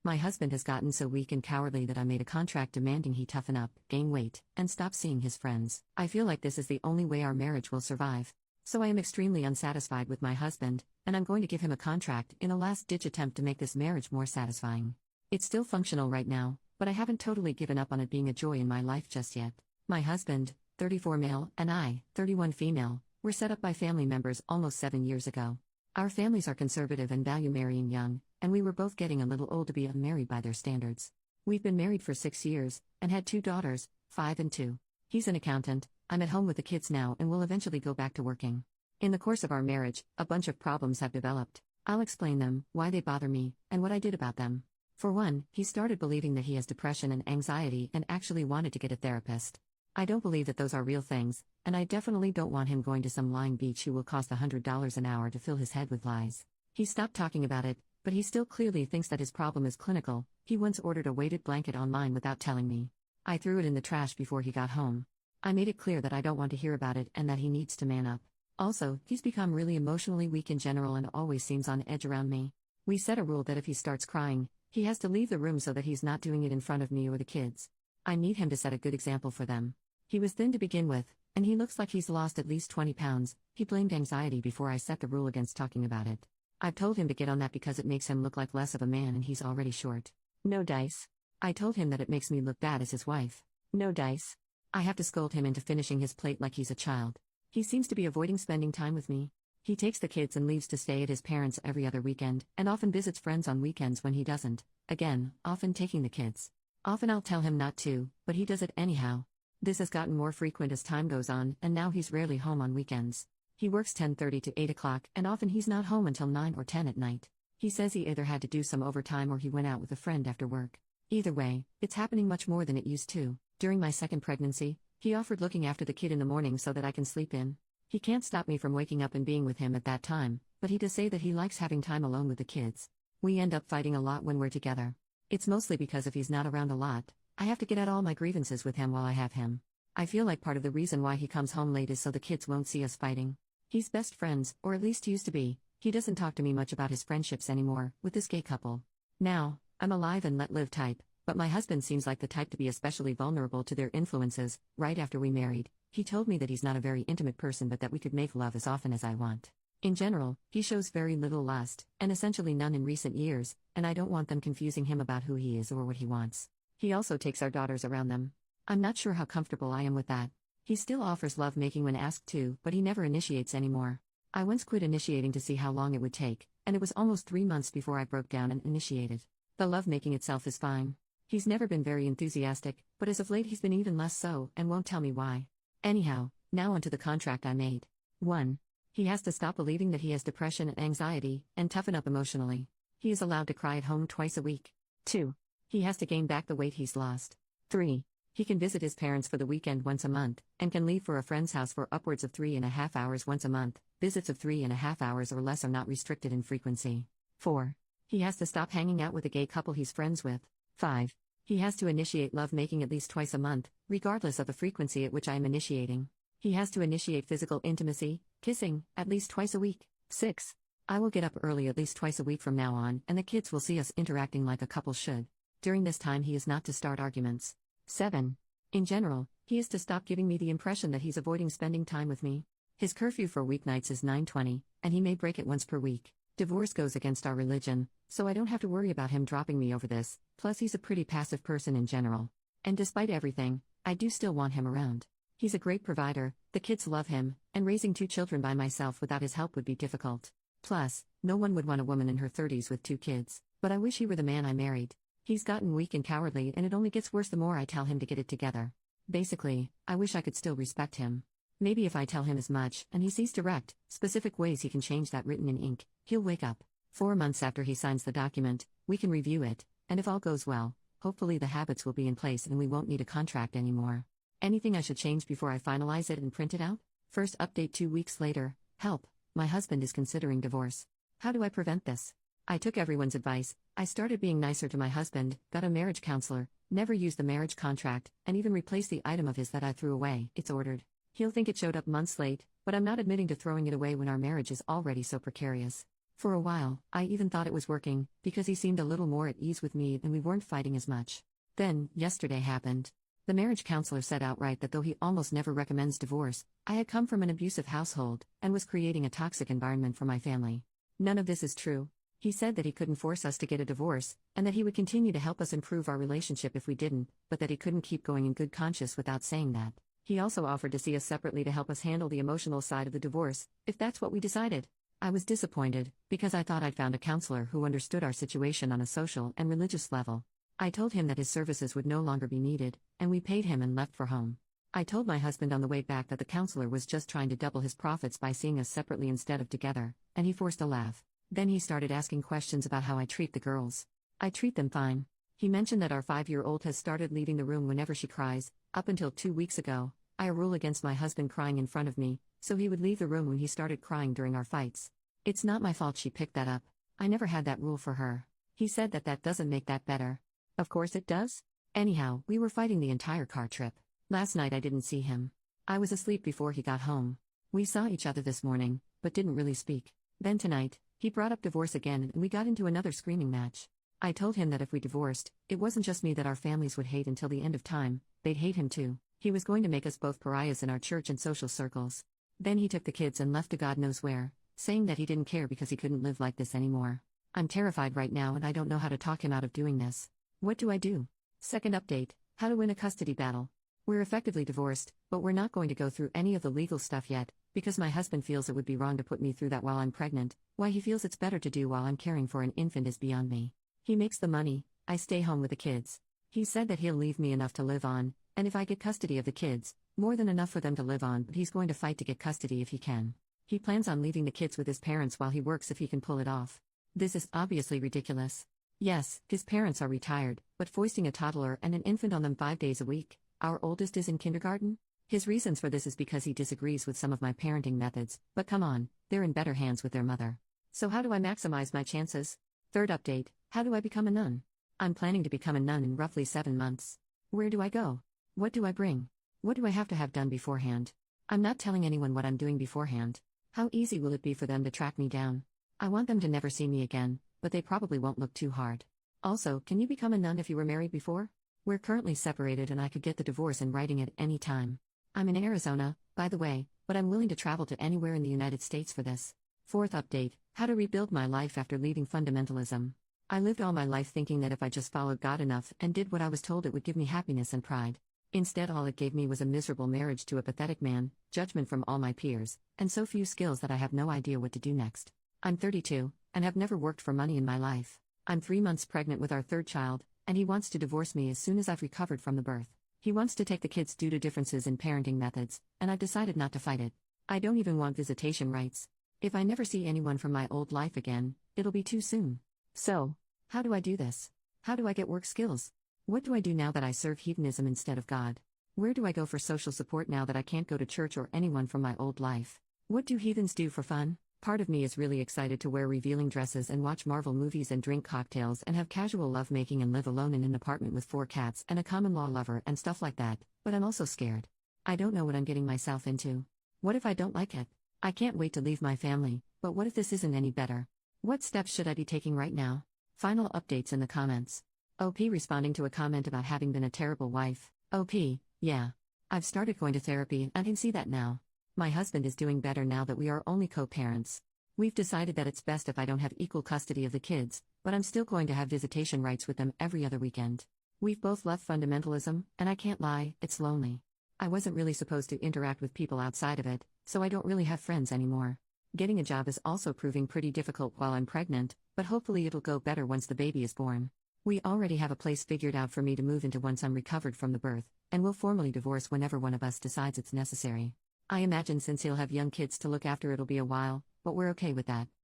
My husband has gotten so weak and cowardly that I made a contract demanding he toughen up, gain weight, and stop seeing his friends. I feel like this is the only way our marriage will survive. So I am extremely unsatisfied with my husband, and I'm going to give him a contract in a last-ditch attempt to make this marriage more satisfying. It's still functional right now, but I haven't totally given up on it being a joy in my life just yet. My husband, 34 male, and I, 31 female, were set up by family members almost 7 years ago. Our families are conservative and value marrying young, and we were both getting a little old to be unmarried by their standards. We've been married for 6 years, and had 2 daughters, 5 and 2. He's an accountant, I'm at home with the kids now and will eventually go back to working. In the course of our marriage, a bunch of problems have developed. I'll explain them, why they bother me, and what I did about them. For one, he started believing that he has depression and anxiety and actually wanted to get a therapist. I don't believe that those are real things, and I definitely don't want him going to some lying beach who will cost $100 an hour to fill his head with lies. He stopped talking about it, but he still clearly thinks that his problem is clinical. He once ordered a weighted blanket online without telling me. I threw it in the trash before he got home. I made it clear that I don't want to hear about it and that he needs to man up. Also, he's become really emotionally weak in general and always seems on edge around me. We set a rule that if he starts crying, he has to leave the room so that he's not doing it in front of me or the kids. I need him to set a good example for them. He was thin to begin with, and he looks like he's lost at least 20 pounds. He blamed anxiety before I set the rule against talking about it. I've told him to get on that because it makes him look like less of a man and he's already short. No dice. I told him that it makes me look bad as his wife. No dice. I have to scold him into finishing his plate like he's a child. He seems to be avoiding spending time with me. He takes the kids and leaves to stay at his parents' every other weekend, and often visits friends on weekends when he doesn't. Again, often taking the kids. Often I'll tell him not to, but he does it anyhow. This has gotten more frequent as time goes on, and now he's rarely home on weekends. He works 10:30 to 8 o'clock, and often he's not home until 9 or 10 at night. He says he either had to do some overtime or he went out with a friend after work. Either way, it's happening much more than it used to. During my second pregnancy, he offered looking after the kid in the morning so that I can sleep in. He can't stop me from waking up and being with him at that time, but he does say that he likes having time alone with the kids. We end up fighting a lot when we're together. It's mostly because if he's not around a lot, I have to get at all my grievances with him while I have him. I feel like part of the reason why he comes home late is so the kids won't see us fighting. He's best friends, or at least used to be. He doesn't talk to me much about his friendships anymore, with this gay couple. Now, I'm a live and let live type, but my husband seems like the type to be especially vulnerable to their influences. Right after we married, he told me that he's not a very intimate person but that we could make love as often as I want. In general, he shows very little lust, and essentially none in recent years, and I don't want them confusing him about who he is or what he wants. He also takes our daughters around them. I'm not sure how comfortable I am with that. He still offers lovemaking when asked to, but he never initiates anymore. I once quit initiating to see how long it would take, and it was almost 3 months before I broke down and initiated. The lovemaking itself is fine. He's never been very enthusiastic, but as of late he's been even less so, and won't tell me why. Anyhow, now onto the contract I made. 1. He has to stop believing that he has depression and anxiety, and toughen up emotionally. He is allowed to cry at home twice a week. 2. He has to gain back the weight he's lost. 3. He can visit his parents for the weekend once a month, and can leave for a friend's house for upwards of 3.5 hours once a month. Visits of 3.5 hours or less are not restricted in frequency. 4. He has to stop hanging out with a gay couple he's friends with. 5. He has to initiate lovemaking at least twice a month, regardless of the frequency at which I am initiating. He has to initiate physical intimacy, kissing, at least twice a week. 6. I will get up early at least twice a week from now on, and the kids will see us interacting like a couple should. During this time he is not to start arguments. 7. In general, he is to stop giving me the impression that he's avoiding spending time with me. His curfew for weeknights is 9:20, and he may break it once per week. Divorce goes against our religion, so I don't have to worry about him dropping me over this, plus he's a pretty passive person in general. And despite everything, I do still want him around. He's a great provider, the kids love him, and raising 2 children by myself without his help would be difficult. Plus, no one would want a woman in her 30s with 2 kids, but I wish he were the man I married. He's gotten weak and cowardly and it only gets worse the more I tell him to get it together. Basically, I wish I could still respect him. Maybe if I tell him as much, and he sees direct, specific ways he can change that written in ink, he'll wake up. 4 months after he signs the document, we can review it, and if all goes well, hopefully the habits will be in place and we won't need a contract anymore. Anything I should change before I finalize it and print it out? First update 2 weeks later. Help, my husband is considering divorce. How do I prevent this? I took everyone's advice. I started being nicer to my husband, got a marriage counselor, never used the marriage contract, and even replaced the item of his that I threw away. It's ordered. He'll think it showed up months late, but I'm not admitting to throwing it away when our marriage is already so precarious. For a while, I even thought it was working, because he seemed a little more at ease with me and we weren't fighting as much. Then, yesterday happened. The marriage counselor said outright that though he almost never recommends divorce, I had come from an abusive household and was creating a toxic environment for my family. None of this is true. He said that he couldn't force us to get a divorce, and that he would continue to help us improve our relationship if we didn't, but that he couldn't keep going in good conscience without saying that. He also offered to see us separately to help us handle the emotional side of the divorce, if that's what we decided. I was disappointed, because I thought I'd found a counselor who understood our situation on a social and religious level. I told him that his services would no longer be needed, and we paid him and left for home. I told my husband on the way back that the counselor was just trying to double his profits by seeing us separately instead of together, and he forced a laugh. Then he started asking questions about how I treat the girls. I treat them fine. He mentioned that our 5-year-old has started leaving the room whenever she cries. Up until 2 weeks ago, I had a rule against my husband crying in front of me, so he would leave the room when he started crying during our fights. It's not my fault she picked that up. I never had that rule for her. He said that doesn't make that better. Of course it does. Anyhow, we were fighting the entire car trip. Last night I didn't see him. I was asleep before he got home. We saw each other this morning, but didn't really speak. Then tonight, he brought up divorce again and we got into another screaming match. I told him that if we divorced, it wasn't just me that our families would hate until the end of time, they'd hate him too. He was going to make us both pariahs in our church and social circles. Then he took the kids and left to God knows where, saying that he didn't care because he couldn't live like this anymore. I'm terrified right now and I don't know how to talk him out of doing this. What do I do? Second update, how to win a custody battle. We're effectively divorced, but we're not going to go through any of the legal stuff yet, because my husband feels it would be wrong to put me through that while I'm pregnant. Why he feels it's better to do while I'm caring for an infant is beyond me. He makes the money, I stay home with the kids. He said that he'll leave me enough to live on, and if I get custody of the kids, more than enough for them to live on, but he's going to fight to get custody if he can. He plans on leaving the kids with his parents while he works if he can pull it off. This is obviously ridiculous. Yes, his parents are retired, but foisting a toddler and an infant on them 5 days a week. Our oldest is in kindergarten. His reasons for this is because he disagrees with some of my parenting methods, but come on, they're in better hands with their mother. So how do I maximize my chances? Third update, how do I become a nun? I'm planning to become a nun in roughly 7 months. Where do I go? What do I bring? What do I have to have done beforehand? I'm not telling anyone what I'm doing beforehand. How easy will it be for them to track me down? I want them to never see me again, but they probably won't look too hard. Also, can you become a nun if you were married before? We're currently separated and I could get the divorce in writing at any time. I'm in Arizona, by the way, but I'm willing to travel to anywhere in the United States for this. Fourth update, how to rebuild my life after leaving fundamentalism. I lived all my life thinking that if I just followed God enough and did what I was told, it would give me happiness and pride. Instead, all it gave me was a miserable marriage to a pathetic man, judgment from all my peers, and so few skills that I have no idea what to do next. I'm 32, and have never worked for money in my life. I'm 3 months pregnant with our third child, and he wants to divorce me as soon as I've recovered from the birth. He wants to take the kids due to differences in parenting methods, and I've decided not to fight it. I don't even want visitation rights. If I never see anyone from my old life again, it'll be too soon. So, how do I do this? How do I get work skills? What do I do now that I serve hedonism instead of God? Where do I go for social support now that I can't go to church or anyone from my old life? What do heathens do for fun? Part of me is really excited to wear revealing dresses and watch Marvel movies and drink cocktails and have casual lovemaking and live alone in an apartment with 4 cats and a common-law lover and stuff like that, but I'm also scared. I don't know what I'm getting myself into. What if I don't like it? I can't wait to leave my family, but what if this isn't any better? What steps should I be taking right now? Final updates in the comments. OP responding to a comment about having been a terrible wife. OP, yeah. I've started going to therapy and I can see that now. My husband is doing better now that we are only co-parents. We've decided that it's best if I don't have equal custody of the kids, but I'm still going to have visitation rights with them every other weekend. We've both left fundamentalism, and I can't lie, it's lonely. I wasn't really supposed to interact with people outside of it, so I don't really have friends anymore. Getting a job is also proving pretty difficult while I'm pregnant, but hopefully it'll go better once the baby is born. We already have a place figured out for me to move into once I'm recovered from the birth, and we'll formally divorce whenever one of us decides it's necessary. I imagine since he'll have young kids to look after, it'll be a while, but we're okay with that.